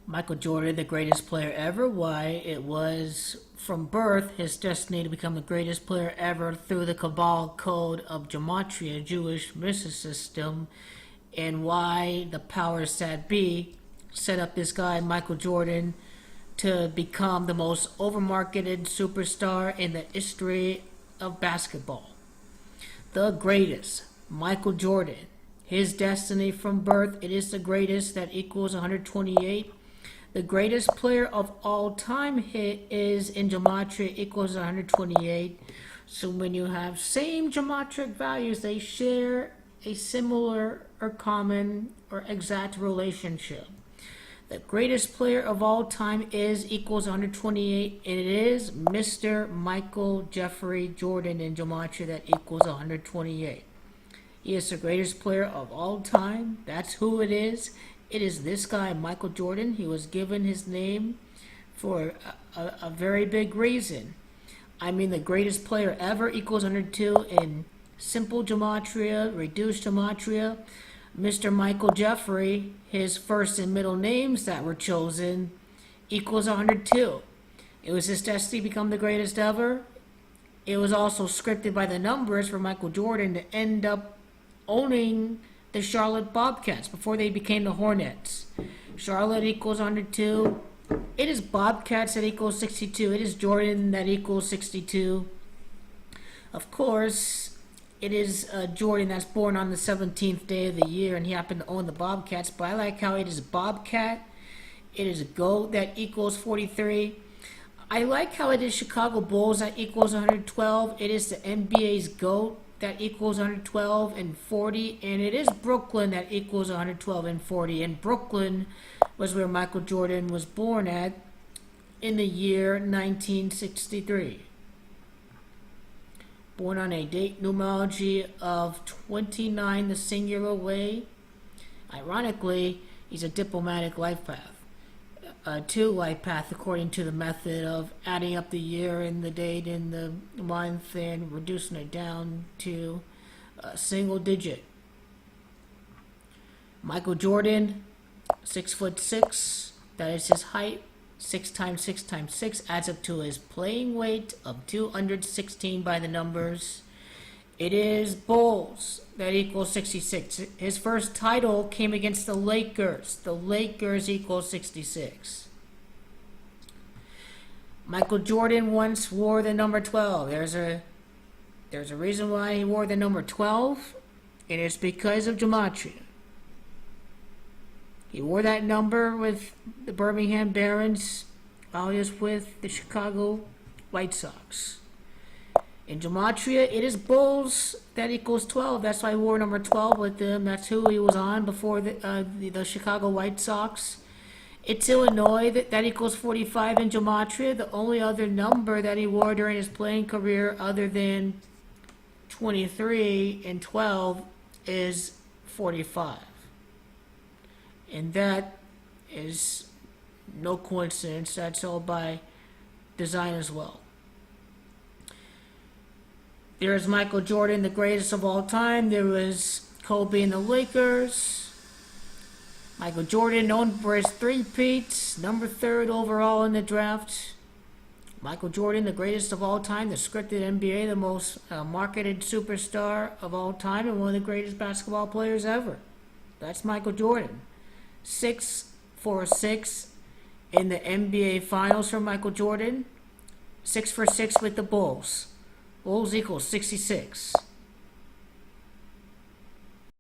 Michael Jordan, the greatest player ever. Why? It was from birth his destiny to become the greatest player ever through the Kabbalah Code of Gematria, Jewish mysticism, and why the powers that be set up this guy, Michael Jordan, to become the most overmarketed superstar in the history of basketball. The greatest, Michael Jordan. His destiny from birth, it is the greatest, that equals 128. The greatest player of all time is in Gematria equals 128. So when you have same geometric values, they share a similar or common or exact relationship. The greatest player of all time is equals 128, and it is Mr. Michael Jeffrey Jordan in Gematria that equals 128. He is the greatest player of all time. That's who it is. It is this guy, Michael Jordan. He was given his name for a very big reason. I mean, the greatest player ever equals 102 in simple gematria, reduced gematria. Mr. Michael Jeffrey, his first and middle names that were chosen, equals 102. It was his destiny to become the greatest ever. It was also scripted by the numbers for Michael Jordan to end up owning the Charlotte Bobcats before they became the Hornets. Charlotte equals 102. It is Bobcats that equals 62. It is Jordan that equals 62. Of course, it is Jordan that's born on the 17th day of the year, and he happened to own the Bobcats. But I like how it is Bobcat. It is GOAT that equals 43. I like how it is Chicago Bulls that equals 112. It is the NBA's GOAT that equals 112 and 40, and it is Brooklyn that equals 112 and 40. And Brooklyn was where Michael Jordan was born at in the year 1963. Born on a date numerology of 29, the singular way. Ironically, he's a diplomatic life path. Two life path according to the method of adding up the year and the date and the month and reducing it down to a single digit. Michael Jordan, 6'6", that is his height. 6 times 6 times 6 adds up to his playing weight of 216 by the numbers. It is Bulls that equals 66. His first title came against the Lakers. The Lakers equals 66. Michael Jordan once wore the number 12. There's a reason why he wore the number 12, and it's because of Gematria. He wore that number with the Birmingham Barons while he was with the Chicago White Sox. In Gematria, it is Bulls that equals 12. That's why he wore number 12 with them. That's who he was on before the Chicago White Sox. It's Illinois that equals 45 in Gematria. The only other number that he wore during his playing career other than 23 and 12 is 45. And that is no coincidence. That's all by design as well. There is Michael Jordan, the greatest of all time. There was Kobe and the Lakers. Michael Jordan, known for his three-peats, number 3rd overall in the draft. Michael Jordan, the greatest of all time, the scripted NBA, the most marketed superstar of all time, and one of the greatest basketball players ever. That's Michael Jordan. 6 for 6 in the NBA Finals for Michael Jordan. 6 for 6 with the Bulls. Bulls equals 66.